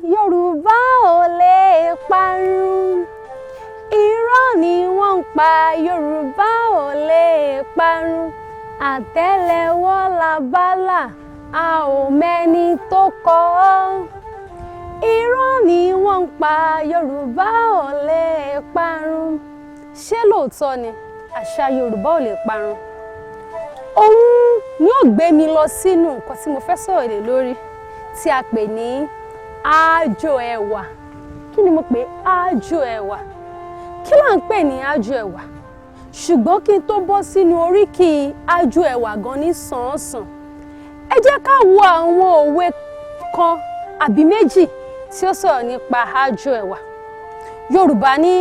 Yorùbá ò lè parun. Irọ́ ni wọ́n ń pa, Yorùbá ò lè parun. Àtẹ́lẹwọ́ làbálà, a ò mẹ́ni tó kọ ọ́. Irọ́ ni wọ́n ń pa, Yorùbá ò lè parun. Ṣé lóòótọ́ ni àṣà Yorùbá ò lè parun? Òun ni ó gbé mi lọ sínú nǹkan tí mo fẹ́ sọ̀rọ̀ lé lórí, tí a pè ní àjò ẹwà. Kí ni mo pè àjò ẹwà? Kí là ń pè ní àjò ẹwà? Ṣùgbọ́n kí n tó bọ́ sínú oríkì àjò ẹwà gan ní sàn-án-sàn, ẹ jẹ́ ká wo àwọn òwe kan àbí méjì tí ó sọ̀rọ̀ nípa àjò ẹwà. Yorùbá ní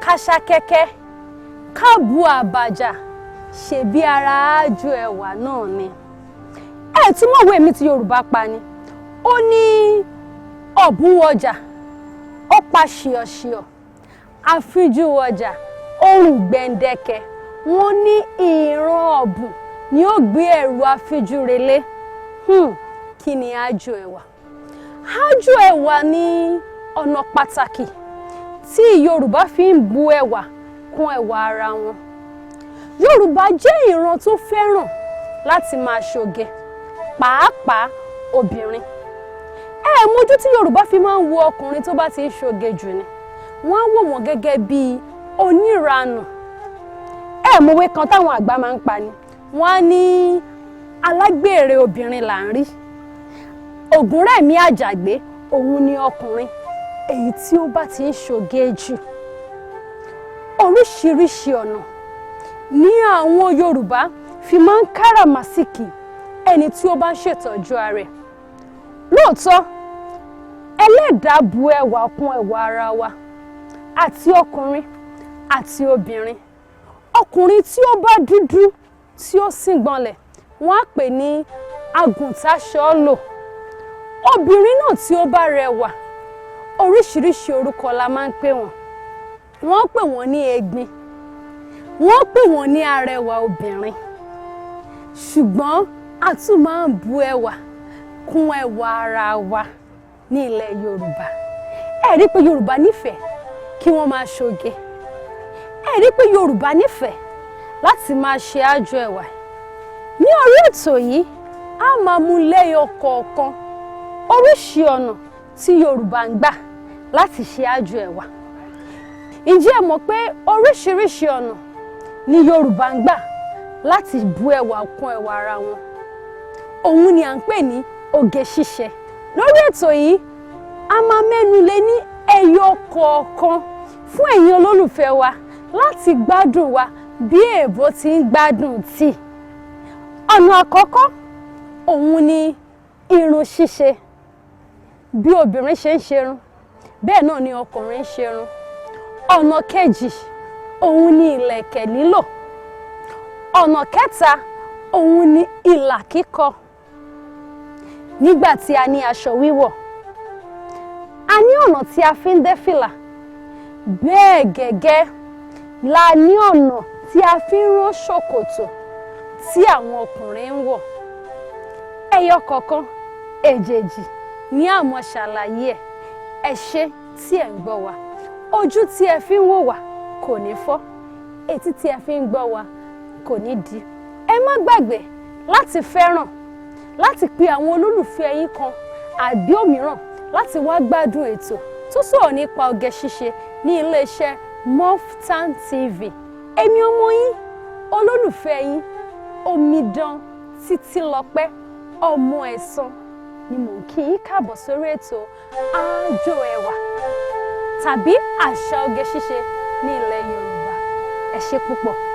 káṣá kẹ́kẹ́, káàbù àbàjá, ṣebí ara àjò ẹwà náà ni. Ẹ tí mọ̀ wé mi tí Yorùbá pa ni. Ó ní ọ̀bùn ọjà, ó pa ṣìọ̀ṣìọ̀, àfíjú ọjà, ohun gbẹ̀ǹdẹ̀kẹ̀. Wọ́n ní ìran ọ̀bùn ni ó gbé ẹrù àfíjú relé. Kí ni àjò ẹwà? Àjò ẹwà ni ọ̀nà pàtàkì tí Yorùbá fi ń bu ẹwà kún ẹwà ara wọn. Yorùbá jẹ́ ìran tó fẹ́ràn láti máa ṣoge, pàápàá obìnrin. Mójú tí Yorùbá fi máa ń wo ọkùnrin tó bá ti ń ṣoge jù ni. Wọ́n á wò wọ́n gẹ́gẹ́ bí oníranù. Mọ̀wé kan táwọn àgbà máa ń pa ni. Wọ́n á ní alágbèrè obìnrin là ń rí. Ògúnrẹ̀mí àjàgbé, òun ni ọkùnrin èyí tí ó bá ti ń ṣoge jù. Oríṣiríṣi ọ̀nà ní àwọn Yorùbá fi máa ń káràmásìkì ẹni tí ó bá ń ṣètọ́jú ara rẹ̀. Lóòótọ́, Ẹlẹ́dàá bu ẹwà kún ẹwà ara wa, àti ọkùnrin àti obìnrin. Ọkùnrin tí ó bá dúdú tí ó síngbọnlẹ̀, wọ́n á pè ní àgùntàṣọ́lò. Obìnrin náà tí ó bá rẹwà, oríṣiríṣi orúkọ la máa ń pè wọ́n. Wọ́n pè wọ́n ní egbin, wọ́n pè wọ́n ní arẹwà obìnrin. Ṣùgbọ́n a tún máa ń bu ẹwà kún ẹwà ara wa ní ilẹ̀ Yorùbá. Ẹ rí pé Yorùbá nífẹ̀ẹ́ kí wọ́n máa ṣoge. Ẹ rí pé Yorùbá nífẹ̀ẹ́ láti máa ṣe àjò ẹwà. Ní orí ètò yìí, a máa mú lẹ́yọ kọ̀ọ̀kan oríṣi ọ̀nà tí Yorùbá ń gbà láti ṣe àjò ẹwà. Ǹjẹ́ ẹ mọ̀ pé oríṣiríṣi ọ̀nà ni Yorùbá ń gbà láti bu ẹwà kún ẹwà ara wọn? Òun ni à ń pè ní oge ṣíṣe. Lórí ètò yìí, a máa mẹ́nu lé ní ẹyọ kọ̀ọ̀kan fún ẹ̀yin olólùfẹ́ wa láti gbádùn wa bí èèbó ti ń gbádùn tíì. Ọ̀nà àkọ́kọ́, òun ni irun ṣíṣe. Bí obìnrin ṣe ń ṣerun, bẹ́ẹ̀ náà ni ọkùnrin ń ṣerun. Ọ̀nà kejì, òun ni ìlẹ̀kẹ̀ lílò. Ọ̀nà kẹta, òun ni ìlà kíkọ. Nígbà tí a ní aṣọ wíwọ̀, a ní ọ̀nà tí a fi ń dé fìlà. Bẹ́ẹ̀ gẹ́gẹ́ la ní ọ̀nà tí a fi ń ró ṣòkòtò tí àwọn ọkùnrin ń wọ̀. Ẹyọ kọ̀ọ̀kan èjèèjì ní àmọ́ ṣàlàyé ẹ̀. Ẹ ṣé tí ẹ̀ ń gbọ́ wa. Ojú tí ẹ fi ń wò wá kò ní fọ́, etí tí ẹ fi ń gbọ́ wa kò ní di. Ẹ má gbàgbé láti fẹ́ràn, láti pe àwọn olólùfẹ́ yín kan àbí òmíràn láti wá gbádùn ètò tó sọ̀rọ̀ nípa oge ṣíṣe ní iléeṣẹ́ Omidan TV. Èmi ọmọ yín, olólùfẹ́ yín, Omidan Titilope Esan ni mò ń kí yín káàbọ̀ sórí ètò àjò ẹwà tàbí àṣà oge ṣíṣe ní ilẹ̀ Yorùbá. Ẹ ṣé púpọ̀.